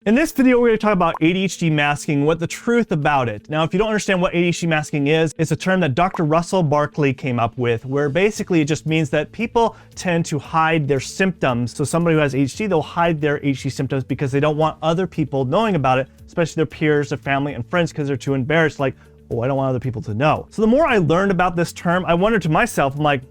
In this video, we're going to talk about ADHD masking, what the truth about it. Now, if you don't understand what ADHD masking is, it's a term that Dr. Russell Barkley came up with, where basically it just means that people tend to hide their symptoms. So somebody who has ADHD, they'll hide their ADHD symptoms because they don't want other people knowing about it, especially their peers, their family, and friends, because they're too embarrassed, like, oh, I don't want other people to know. So the more I learned about this term, I wondered to myself, I'm like,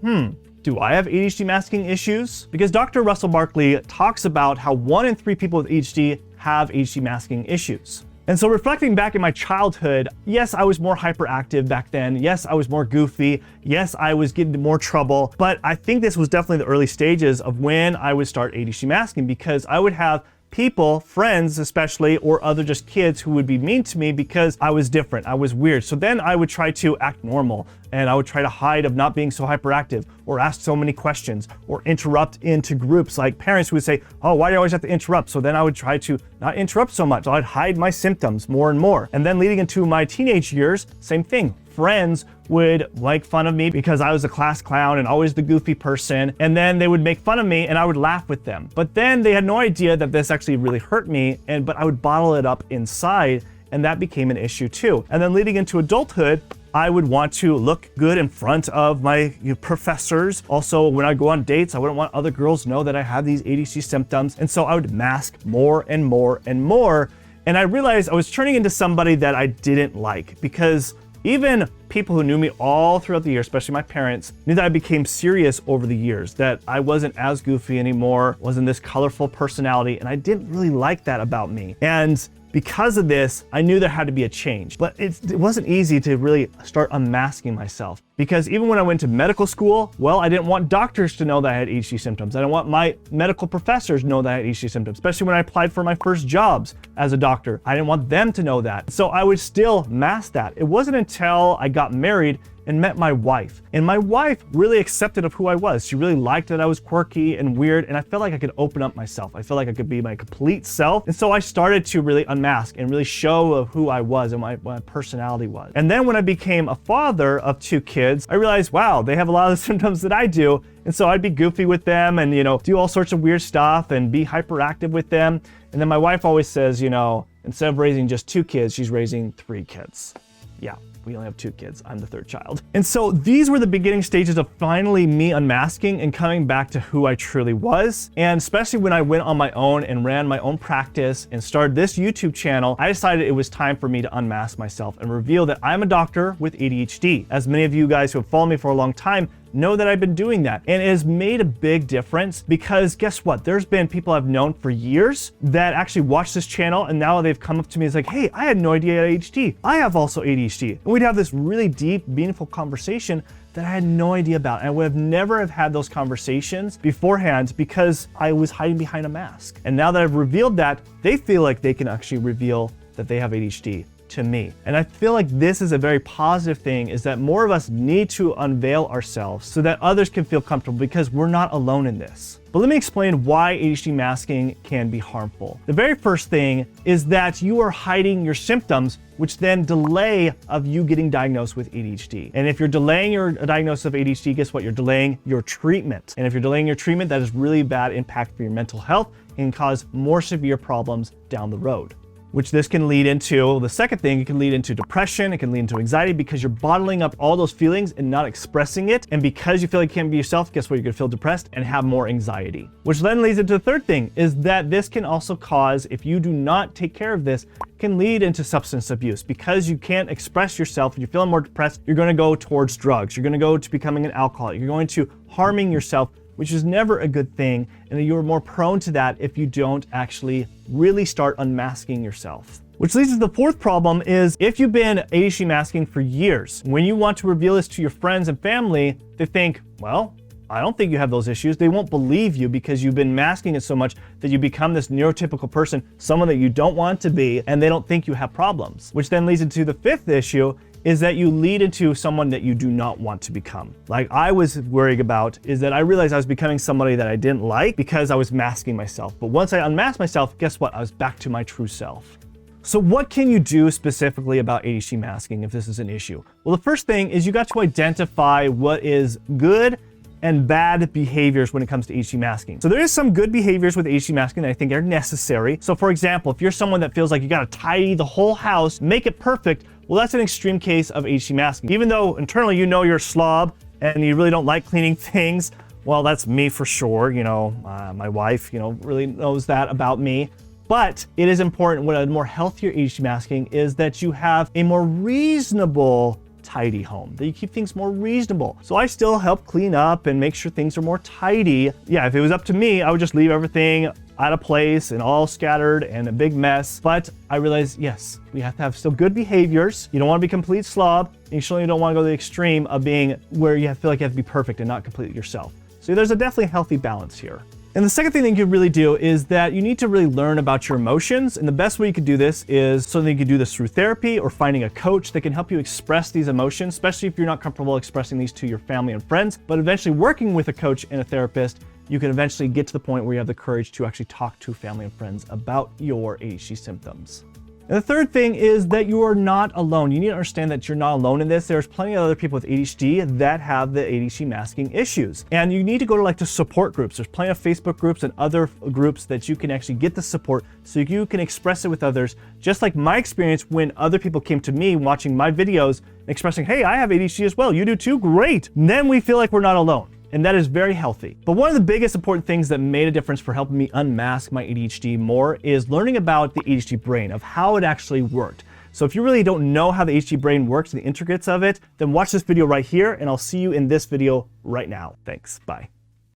do I have ADHD masking issues? Because Dr. Russell Barkley talks about how 1 in 3 people with ADHD have ADHD masking issues. And so reflecting back in my childhood, yes, I was more hyperactive back then. Yes, I was more goofy. Yes, I was getting into more trouble. But I think this was definitely the early stages of when I would start ADHD masking, because I would have people, friends especially, or other just kids who would be mean to me because I was different, I was weird. So then I would try to act normal, and I would try to hide of not being so hyperactive, or ask so many questions, or interrupt into groups. Like parents would say, oh, why do you always have to interrupt? So then I would try to not interrupt so much. I'd hide my symptoms more and more. And then leading into my teenage years, same thing. Friends would make fun of me because I was a class clown and always the goofy person. And then they would make fun of me and I would laugh with them. But then they had no idea that this actually really hurt me, but I would bottle it up inside, and that became an issue too. And then leading into adulthood, I would want to look good in front of my professors. Also, when I go on dates, I wouldn't want other girls to know that I have these ADHD symptoms. And so I would mask more and more and more. And I realized I was turning into somebody that I didn't like, because even people who knew me all throughout the year, especially my parents, knew that I became serious over the years, that I wasn't as goofy anymore, wasn't this colorful personality, and I didn't really like that about me. And because of this, I knew there had to be a change. But it wasn't easy to really start unmasking myself, because even when I went to medical school, well, I didn't want doctors to know that I had ADHD symptoms. I didn't want my medical professors to know that I had ADHD symptoms, especially when I applied for my first jobs as a doctor. I didn't want them to know that. So I would still mask that. It wasn't until I got married and met my wife. And my wife really accepted of who I was. She really liked that I was quirky and weird, and I felt like I could open up myself. I felt like I could be my complete self. And so I started to really unmask and really show who I was and what my personality was. And then when I became a father of 2 kids, I realized, wow, they have a lot of the symptoms that I do. And so I'd be goofy with them and, do all sorts of weird stuff and be hyperactive with them. And then my wife always says, instead of raising just 2 kids, she's raising 3 kids. Yeah. We only have 2 kids. I'm the 3rd child. And so these were the beginning stages of finally me unmasking and coming back to who I truly was. And especially when I went on my own and ran my own practice and started this YouTube channel, I decided it was time for me to unmask myself and reveal that I'm a doctor with ADHD. As many of you guys who have followed me for a long time know that I've been doing that. And it has made a big difference, because guess what? There's been people I've known for years that actually watch this channel, and now they've come up to me and it's like, hey, I had no idea I had ADHD. I have also ADHD. And we'd have this really deep, meaningful conversation that I had no idea about. And I would have never have had those conversations beforehand because I was hiding behind a mask. And now that I've revealed that, they feel like they can actually reveal that they have ADHD to me. And I feel like this is a very positive thing, is that more of us need to unveil ourselves so that others can feel comfortable, because we're not alone in this. But let me explain why ADHD masking can be harmful. The very first thing is that you are hiding your symptoms, which then delay of you getting diagnosed with ADHD. And if you're delaying your diagnosis of ADHD, guess what? You're delaying your treatment. And if you're delaying your treatment, that is really bad impact for your mental health and can cause more severe problems down the road. Which this can lead into, the second thing, it can lead into depression, it can lead into anxiety, because you're bottling up all those feelings and not expressing it. And because you feel like you can't be yourself, guess what? You're gonna feel depressed and have more anxiety. Which then leads into the third thing, is that this can also cause, if you do not take care of this, can lead into substance abuse. Because you can't express yourself and you're feeling more depressed, you're gonna go towards drugs. You're gonna go to becoming an alcoholic. You're going to harming yourself, which is never a good thing. And you're more prone to that if you don't actually really start unmasking yourself. Which leads to the fourth problem, is if you've been ADHD masking for years, when you want to reveal this to your friends and family, they think, well, I don't think you have those issues. They won't believe you because you've been masking it so much that you become this neurotypical person, someone that you don't want to be, and they don't think you have problems. Which then leads into the fifth issue, is that you lead into someone that you do not want to become. Like I was worried about, is that I realized I was becoming somebody that I didn't like because I was masking myself. But once I unmasked myself, guess what? I was back to my true self. So what can you do specifically about ADHD masking if this is an issue? Well, the first thing is you got to identify what is good and bad behaviors when it comes to ADHD masking. So there is some good behaviors with ADHD masking that I think are necessary. So for example, if you're someone that feels like you gotta tidy the whole house, make it perfect, well, that's an extreme case of ADHD masking. Even though internally you know you're a slob and you really don't like cleaning things, well, that's me for sure. My wife, really knows that about me. But it is important, what a more healthier ADHD masking is that you have a more reasonable tidy home, that you keep things more reasonable. So I still help clean up and make sure things are more tidy. Yeah, if it was up to me, I would just leave everything out of place and all scattered and a big mess. But I realized, yes, we have to have still good behaviors. You don't want to be a complete slob. And you certainly don't want to go to the extreme of being where you feel like you have to be perfect and not complete yourself. So there's a definitely healthy balance here. And the second thing that you can really do is that you need to really learn about your emotions. And the best way you could do this is something you can do this through therapy or finding a coach that can help you express these emotions, especially if you're not comfortable expressing these to your family and friends. But eventually working with a coach and a therapist, you can eventually get to the point where you have the courage to actually talk to family and friends about your ADHD symptoms. And the third thing is that you are not alone. You need to understand that you're not alone in this. There's plenty of other people with ADHD that have the ADHD masking issues. And you need to go to the support groups. There's plenty of Facebook groups and other groups that you can actually get the support so you can express it with others. Just like my experience when other people came to me watching my videos expressing, hey, I have ADHD as well. You do too? Great. And then we feel like we're not alone. And that is very healthy. But one of the biggest important things that made a difference for helping me unmask my ADHD more is learning about the ADHD brain, of how it actually worked. So if you really don't know how the ADHD brain works, the intricacies of it, then watch this video right here, and I'll see you in this video right now. Thanks, bye.